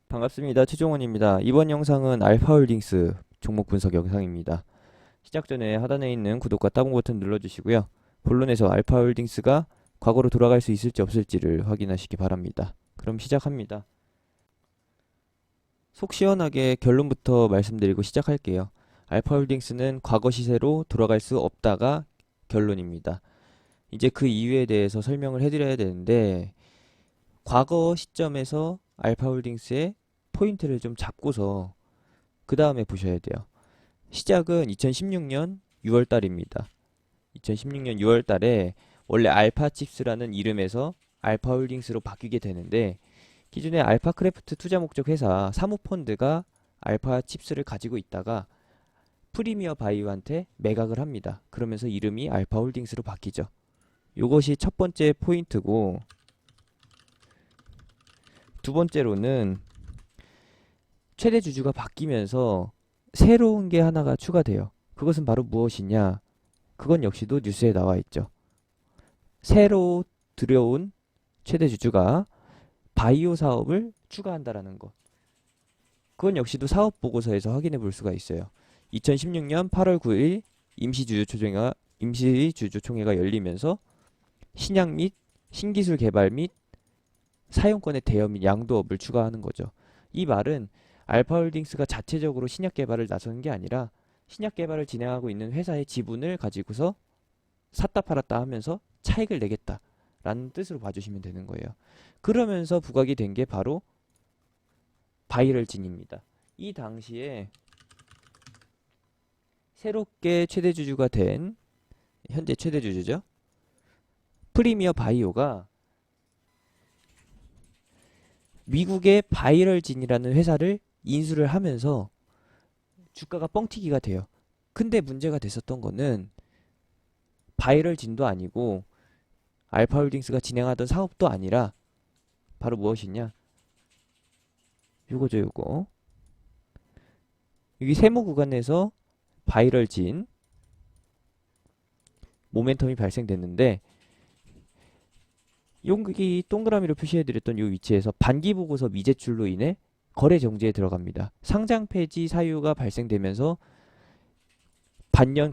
반갑습니다. 최종원입니다. 이번 영상은 알파홀딩스 종목 분석 영상입니다. 시작 전에 하단에 있는 구독과 따봉 버튼 눌러주시고요. 본론에서 알파홀딩스가 과거로 돌아갈 수 있을지 없을지를 확인하시기 바랍니다. 그럼 시작합니다. 속 시원하게 결론부터 말씀드리고 시작할게요. 알파홀딩스는 과거 시세로 돌아갈 수 없다가 결론입니다. 이제 그 이유에 대해서 설명을 해드려야 되는데, 과거 시점에서 알파홀딩스의 포인트를 좀 잡고서 그 다음에 보셔야 돼요. 시작은 2016년 6월 달입니다. 2016년 6월 달에 원래 알파칩스라는 이름에서 알파홀딩스로 바뀌게 되는데, 기존의 알파크래프트 투자 목적 회사 사모펀드가 알파칩스를 가지고 있다가 프리미어 바이오한테 매각을 합니다. 그러면서 이름이 알파홀딩스로 바뀌죠. 이것이 첫 번째 포인트고, 두 번째로는 최대 주주가 바뀌면서 새로운 게 하나가 추가돼요. 그것은 바로 무엇이냐? 그건 역시도 뉴스에 나와 있죠. 새로 들여온 최대 주주가 바이오 사업을 추가한다라는 것. 그건 역시도 사업 보고서에서 확인해 볼 수가 있어요. 2016년 8월 9일 임시주주총회가 열리면서 신약 및 신기술 개발 및 사용권의 대여 및 양도업을 추가하는 거죠. 이 말은 알파홀딩스가 자체적으로 신약 개발을 나서는 게 아니라 신약 개발을 진행하고 있는 회사의 지분을 가지고서 샀다 팔았다 하면서 차익을 내겠다라는 뜻으로 봐주시면 되는 거예요. 그러면서 부각이 된 게 바로 바이럴진입니다. 이 당시에 새롭게 최대 주주가 된 현재 최대 주주죠. 프리미어 바이오가 미국의 바이럴진이라는 회사를 인수를 하면서 주가가 뻥튀기가 돼요. 근데 문제가 됐었던 거는 바이럴진도 아니고 알파홀딩스가 진행하던 사업도 아니라 바로 무엇이냐? 요거죠, 요거. 여기 세무 구간에서 바이럴진 모멘텀이 발생됐는데, 여기 동그라미로 표시해드렸던 이 위치에서 반기 보고서 미제출로 인해 거래 정지에 들어갑니다. 상장 폐지 사유가 발생되면서 반년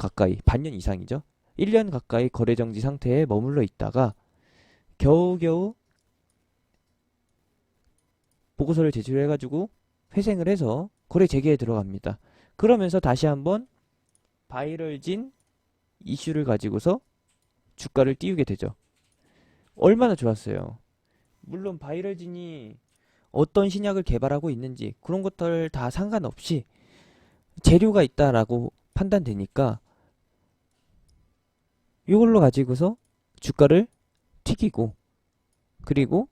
이상이죠. 1년 가까이 거래 정지 상태에 머물러 있다가 겨우겨우 보고서를 제출해가지고 회생을 해서 거래 재개에 들어갑니다. 그러면서 다시 한번 바이럴진 이슈를 가지고서 주가를 띄우게 되죠. 얼마나 좋았어요. 물론 바이럴진이 어떤 신약을 개발하고 있는지 그런 것들 다 상관없이 재료가 있다라고 판단되니까 이걸로 가지고서 주가를 튀기고, 그리고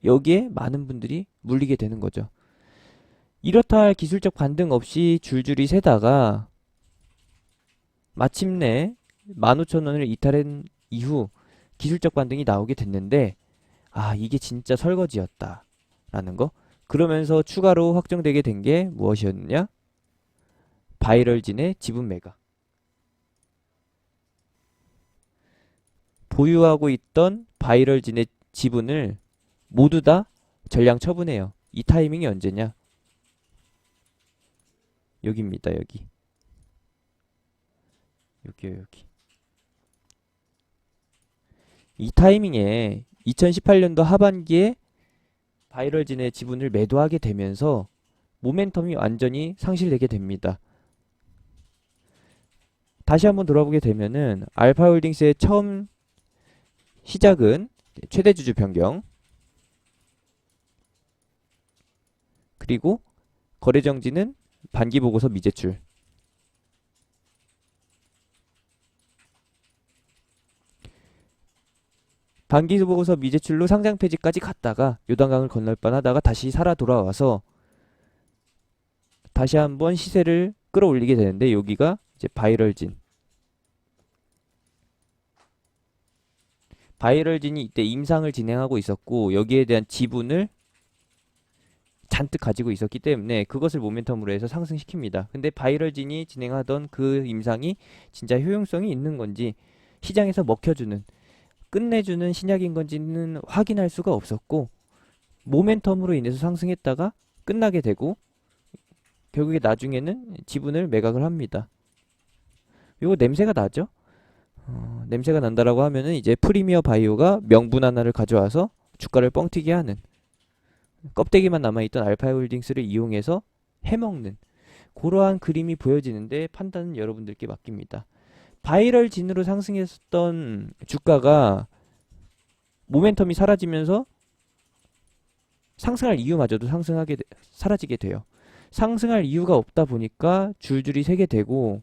여기에 많은 분들이 물리게 되는 거죠. 이렇다 할 기술적 반등 없이 줄줄이 세다가 마침내 15,000원을 이탈한 이후 기술적 반등이 나오게 됐는데, 아, 이게 진짜 설거지였다 라는 거. 그러면서 추가로 확정되게 된 게 무엇이었느냐? 바이럴진의 지분 매각. 보유하고 있던 바이럴진의 지분을 모두 다 전량 처분해요. 이 타이밍이 언제냐? 여기입니다, 여기. 여기요, 여기. 이 타이밍에 2018년도 하반기에 바이럴진의 지분을 매도하게 되면서 모멘텀이 완전히 상실되게 됩니다. 다시 한번 돌아보게 되면은 알파홀딩스의 처음 시작은 최대 주주 변경, 그리고 거래 정지는 반기 보고서 미제출, 반기 보고서 미제출로 상장 폐지까지 갔다가 요단강을 건널 뻔하다가 다시 살아 돌아와서 다시 한번 시세를 끌어올리게 되는데, 여기가 이제 바이럴진이 이때 임상을 진행하고 있었고 여기에 대한 지분을 잔뜩 가지고 있었기 때문에 그것을 모멘텀으로 해서 상승시킵니다. 근데 바이럴진이 진행하던 그 임상이 진짜 효용성이 있는 건지, 시장에서 먹혀주는, 끝내주는 신약인 건지는 확인할 수가 없었고, 모멘텀으로 인해서 상승했다가 끝나게 되고 결국에 나중에는 지분을 매각을 합니다. 요거 냄새가 나죠? 냄새가 난다라고 하면은 이제 프리미어 바이오가 명분 하나를 가져와서 주가를 뻥튀기 하는, 껍데기만 남아있던 알파홀딩스를 이용해서 해먹는 그러한 그림이 보여지는데 판단은 여러분들께 맡깁니다. 바이럴 진으로 상승했었던 주가가 모멘텀이 사라지면서 상승할 이유마저도 사라지게 돼요. 상승할 이유가 없다 보니까 줄줄이 세게 되고,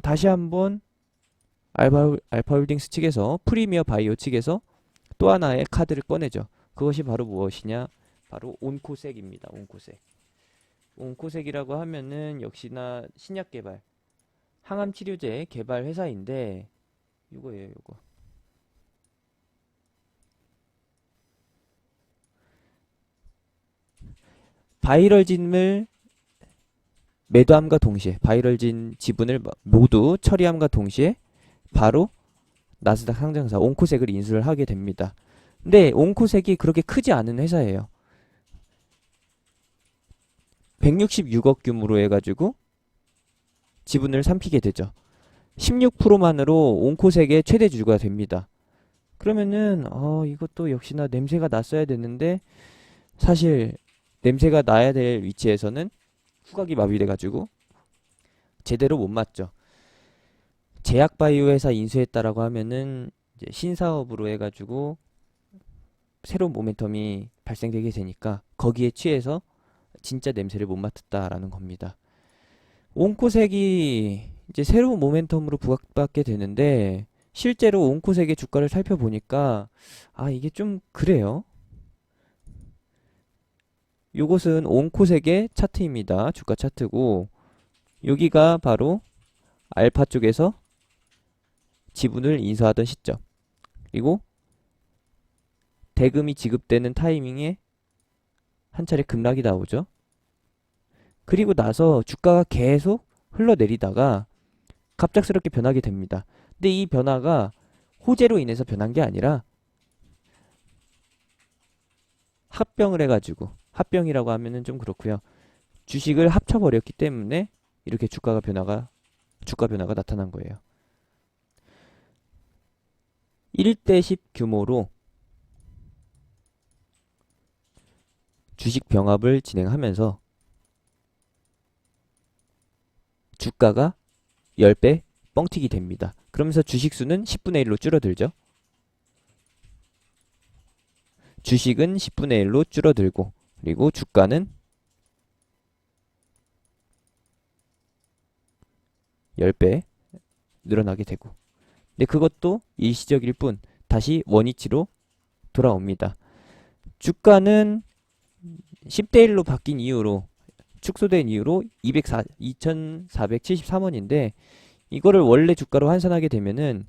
다시 한번 알파홀딩스 측에서, 프리미어 바이오 측에서 또 하나의 카드를 꺼내죠. 그것이 바로 무엇이냐? 바로 온코색입니다. 온코색. 온코색이라고 하면은 역시나 신약 개발, 항암 치료제 개발 회사인데, 이거예요, 이거. 바이럴진을 매도함과 동시에, 바이럴진 지분을 모두 처리함과 동시에 바로 나스닥 상장사 온코색을 인수를 하게 됩니다. 근데 온코색이 그렇게 크지 않은 회사예요. 166억 규모로 해가지고 지분을 삼키게 되죠. 16%만으로 온코색의 최대 주주가 됩니다. 그러면은 이것도 역시나 냄새가 났어야 되는데, 사실 냄새가 나야 될 위치에서는 후각이 마비돼가지고 제대로 못 맞죠. 제약바이오 회사 인수했다라고 하면은 이제 신사업으로 해가지고 새로운 모멘텀이 발생되게 되니까 거기에 취해서 진짜 냄새를 못 맡았다라는 겁니다. 온코색이 이제 새로운 모멘텀으로 부각받게 되는데, 실제로 온코색의 주가를 살펴보니까 이게 좀 그래요. 요것은 온코색의 차트입니다. 주가 차트고, 여기가 바로 알파 쪽에서 지분을 인수하던 시점, 그리고 대금이 지급되는 타이밍에 한 차례 급락이 나오죠. 그리고 나서 주가가 계속 흘러내리다가 갑작스럽게 변하게 됩니다. 근데 이 변화가 호재로 인해서 변한 게 아니라 합병을 해가지고, 합병이라고 하면은 좀 그렇고요. 주식을 합쳐버렸기 때문에 이렇게 주가 변화가 나타난 거예요. 1대10 규모로 주식 병합을 진행하면서 주가가 10배 뻥튀기 됩니다. 그러면서 주식수는 10분의 1로 줄어들죠. 주식은 10분의 1로 줄어들고, 그리고 주가는 10배 늘어나게 되고. 근데 그것도 일시적일 뿐 다시 원위치로 돌아옵니다. 주가는 10대 1로 바뀐 이후로, 축소된 이후로 2473원인데, 이거를 원래 주가로 환산하게 되면은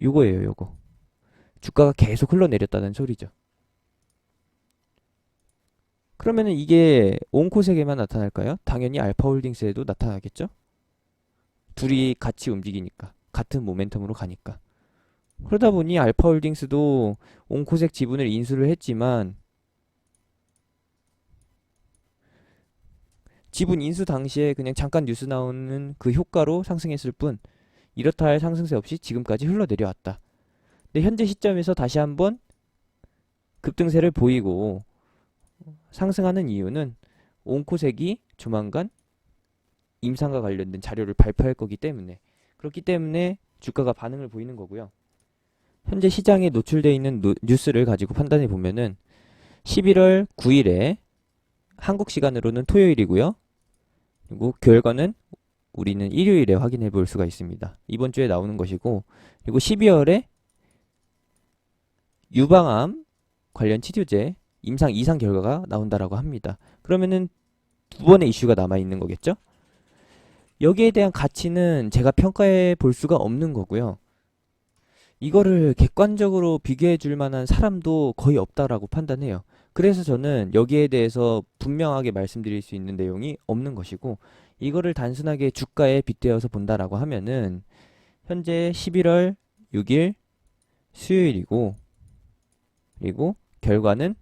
요거예요, 요거. 주가가 계속 흘러내렸다는 소리죠. 그러면은 이게 온코색에만 나타날까요? 당연히 알파홀딩스에도 나타나겠죠? 둘이 같이 움직이니까, 같은 모멘텀으로 가니까. 그러다 보니 알파홀딩스도 온코색 지분을 인수를 했지만, 지분 인수 당시에 그냥 잠깐 뉴스 나오는 그 효과로 상승했을 뿐, 이렇다 할 상승세 없이 지금까지 흘러내려왔다. 근데 현재 시점에서 다시 한번 급등세를 보이고 상승하는 이유는 온코색이 조만간 임상과 관련된 자료를 발표할 거기 때문에, 그렇기 때문에 주가가 반응을 보이는 거고요. 현재 시장에 노출되어 있는 뉴스를 가지고 판단해 보면은 11월 9일에 한국 시간으로는 토요일이고요. 그리고 결과는 우리는 일요일에 확인해 볼 수가 있습니다. 이번 주에 나오는 것이고, 그리고 12월에 유방암 관련 치료제 임상 2상 결과가 나온다라고 합니다. 그러면은 두 번의 이슈가 남아 있는 거겠죠? 여기에 대한 가치는 제가 평가해 볼 수가 없는 거고요. 이거를 객관적으로 비교해 줄 만한 사람도 거의 없다라고 판단해요. 그래서 저는 여기에 대해서 분명하게 말씀드릴 수 있는 내용이 없는 것이고, 이거를 단순하게 주가에 빗대어서 본다라고 하면은 현재 11월 6일 수요일이고, 그리고 결과는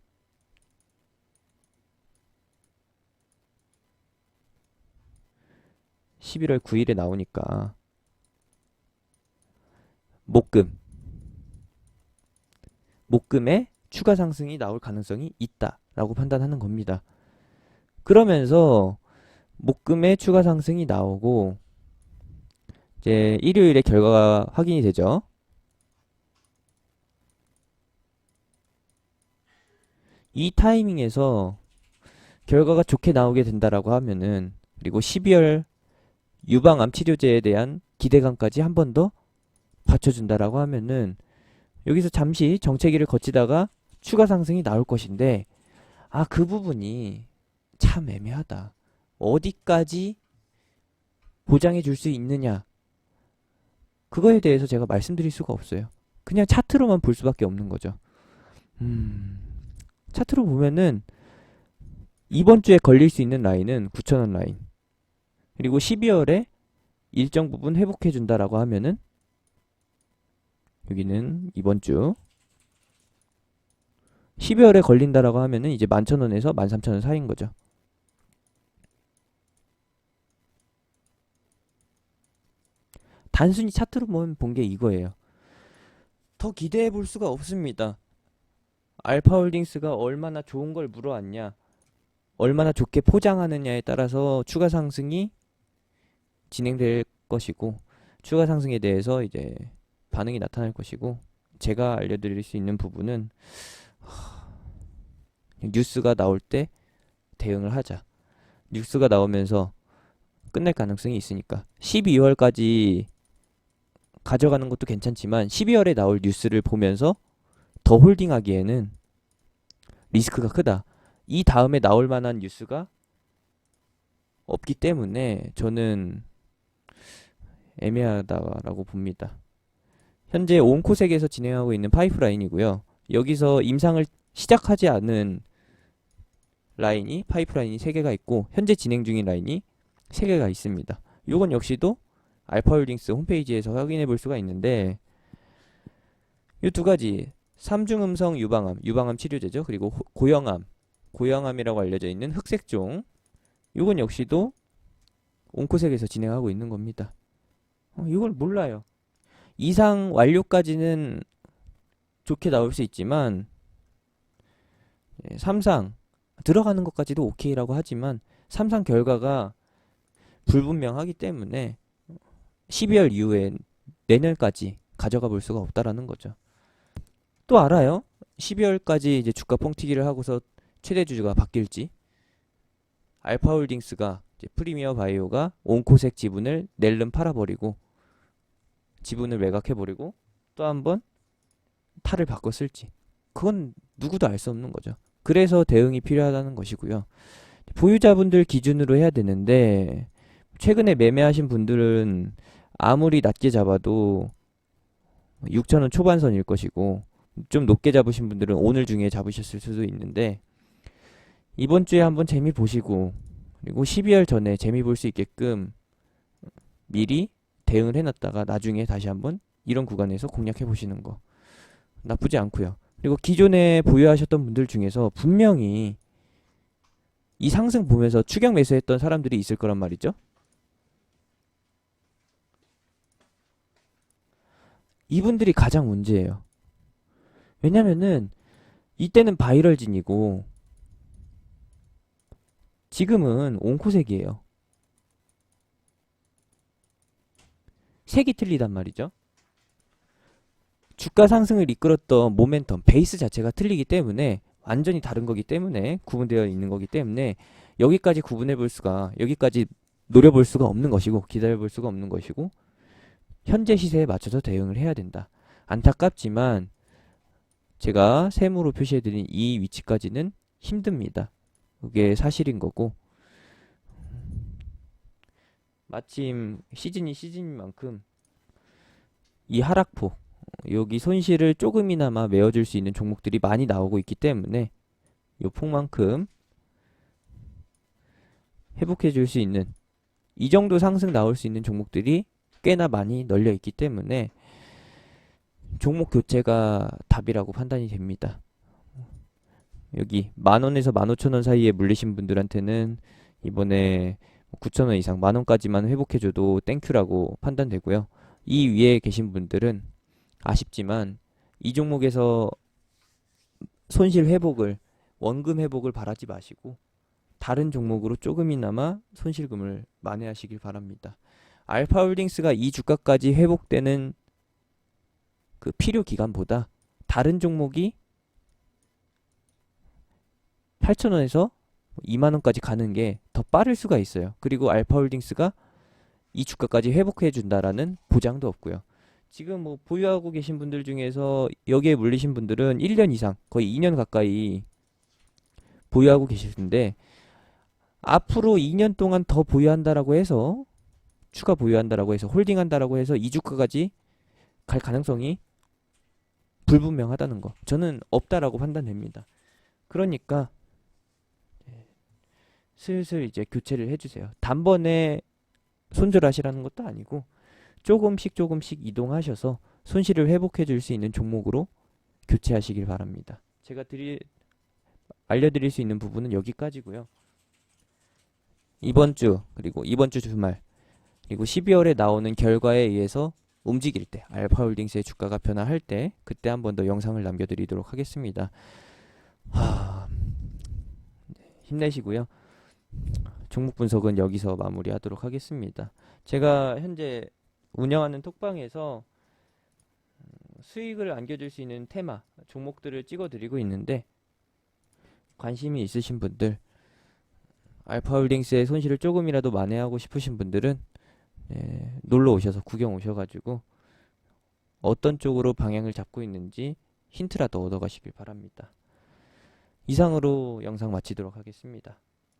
11월 9일에 나오니까 목금에 추가 상승이 나올 가능성이 있다라고 판단하는 겁니다. 그러면서 목금에 추가 상승이 나오고 이제 일요일에 결과가 확인이 되죠. 이 타이밍에서 결과가 좋게 나오게 된다라고 하면은, 그리고 12월 유방암 치료제에 대한 기대감까지 한 번 더 받쳐준다라고 하면은 여기서 잠시 정체기를 거치다가 추가 상승이 나올 것인데, 그 부분이 참 애매하다. 어디까지 보장해 줄 수 있느냐, 그거에 대해서 제가 말씀드릴 수가 없어요. 그냥 차트로만 볼 수밖에 없는 거죠. 차트로 보면은 이번 주에 걸릴 수 있는 라인은 9,000원 라인, 그리고 12월에 일정 부분 회복해 준다라고 하면은 여기는 이번 주 12월에 걸린다라고 하면은 이제 11,000원에서 13,000원 사이인 거죠. 단순히 차트로만 본 게 이거예요. 더 기대해 볼 수가 없습니다. 알파홀딩스가 얼마나 좋은 걸 물어왔냐, 얼마나 좋게 포장하느냐에 따라서 추가 상승이 진행될 것이고, 추가 상승에 대해서 이제 반응이 나타날 것이고, 제가 알려드릴 수 있는 부분은 뉴스가 나올 때 대응을 하자. 뉴스가 나오면서 끝날 가능성이 있으니까 12월까지 가져가는 것도 괜찮지만 12월에 나올 뉴스를 보면서 더 홀딩하기에는 리스크가 크다. 이 다음에 나올 만한 뉴스가 없기 때문에 저는 애매하다라고 봅니다. 현재 온코색에서 진행하고 있는 파이프라인이고요. 여기서 임상을 시작하지 않은 라인이, 파이프라인이 3개가 있고 현재 진행 중인 라인이 3개가 있습니다. 이건 역시도 알파홀딩스 홈페이지에서 확인해 볼 수가 있는데, 이 두 가지, 삼중음성 유방암 치료제죠. 그리고 고형암이라고 알려져 있는 흑색종, 이건 역시도 온코색에서 진행하고 있는 겁니다. 이걸 몰라요. 이상 완료까지는 좋게 나올 수 있지만 3상 들어가는 것까지도 오케이라고 하지만 3상 결과가 불분명하기 때문에 12월 이후에 내년까지 가져가 볼 수가 없다라는 거죠. 또 알아요? 12월까지 이제 주가 뻥튀기를 하고서 최대 주주가 바뀔지, 알파홀딩스가 프리미어 바이오가 온코색 지분을 낼름 팔아버리고 지분을 매각해버리고 또 한번 탈을 바꿔 쓸지, 그건 누구도 알 수 없는 거죠. 그래서 대응이 필요하다는 것이고요. 보유자분들 기준으로 해야 되는데, 최근에 매매하신 분들은 아무리 낮게 잡아도 6,000원 초반선일 것이고, 좀 높게 잡으신 분들은 오늘 중에 잡으셨을 수도 있는데, 이번 주에 한번 재미 보시고, 그리고 12월 전에 재미 볼 수 있게끔 미리 대응을 해놨다가 나중에 다시 한번 이런 구간에서 공략해 보시는 거 나쁘지 않고요. 그리고 기존에 보유하셨던 분들 중에서 분명히 이 상승 보면서 추격 매수했던 사람들이 있을 거란 말이죠. 이분들이 가장 문제예요. 왜냐면은 이때는 바이럴진이고 지금은 온코색이에요. 색이 틀리단 말이죠. 주가 상승을 이끌었던 모멘텀, 베이스 자체가 틀리기 때문에, 완전히 다른 거기 때문에, 구분되어 있는 거기 때문에 여기까지 구분해 볼 수가, 여기까지 노려볼 수가 없는 것이고, 기다려 볼 수가 없는 것이고, 현재 시세에 맞춰서 대응을 해야 된다. 안타깝지만 제가 세모로 표시해드린 이 위치까지는 힘듭니다. 그게 사실인 거고, 마침 시즌이 시즌인 만큼 이 하락폭, 여기 손실을 조금이나마 메워줄 수 있는 종목들이 많이 나오고 있기 때문에 요 폭만큼 회복해 줄 수 있는, 이 정도 상승 나올 수 있는 종목들이 꽤나 많이 널려 있기 때문에 종목 교체가 답이라고 판단이 됩니다. 여기 10,000원에서 15,000원 사이에 물리신 분들한테는 이번에 9,000원 이상 10,000원까지만 회복해줘도 땡큐라고 판단되고요. 이 위에 계신 분들은 아쉽지만 이 종목에서 손실 회복을 원금 회복을 바라지 마시고 다른 종목으로 조금이나마 손실금을 만회하시길 바랍니다. 알파홀딩스가 이 주가까지 회복되는 그 필요 기간보다 다른 종목이 8,000원에서 20,000원까지 가는 게 더 빠를 수가 있어요. 그리고 알파홀딩스가 이 주가까지 회복해 준다라는 보장도 없고요. 지금 뭐 보유하고 계신 분들 중에서 여기에 물리신 분들은 1년 이상, 거의 2년 가까이 보유하고 계실 텐데 앞으로 2년 동안 더 보유한다라고 해서 추가 보유한다라고 해서 홀딩한다라고 해서 이 주가까지 갈 가능성이 불분명하다는 거. 저는 없다라고 판단됩니다. 그러니까 슬슬 이제 교체를 해주세요. 단번에 손절하시라는 것도 아니고 조금씩 조금씩 이동하셔서 손실을 회복해 줄 수 있는 종목으로 교체하시길 바랍니다. 제가 알려드릴 수 있는 부분은 여기까지고요. 이번 주 그리고 이번 주 주말 그리고 12월에 나오는 결과에 의해서 움직일 때 알파홀딩스의 주가가 변화할 때 그때 한 번 더 영상을 남겨드리도록 하겠습니다. 힘내시고요. 종목 분석은 여기서 마무리하도록 하겠습니다. 제가 현재 운영하는 톡방에서 수익을 안겨줄 수 있는 테마 종목들을 찍어드리고 있는데 관심이 있으신 분들 알파홀딩스의 손실을 조금이라도 만회하고 싶으신 분들은 놀러 오셔서 구경 오셔가지고 어떤 쪽으로 방향을 잡고 있는지 힌트라도 얻어가시길 바랍니다. 이상으로 영상 마치도록 하겠습니다.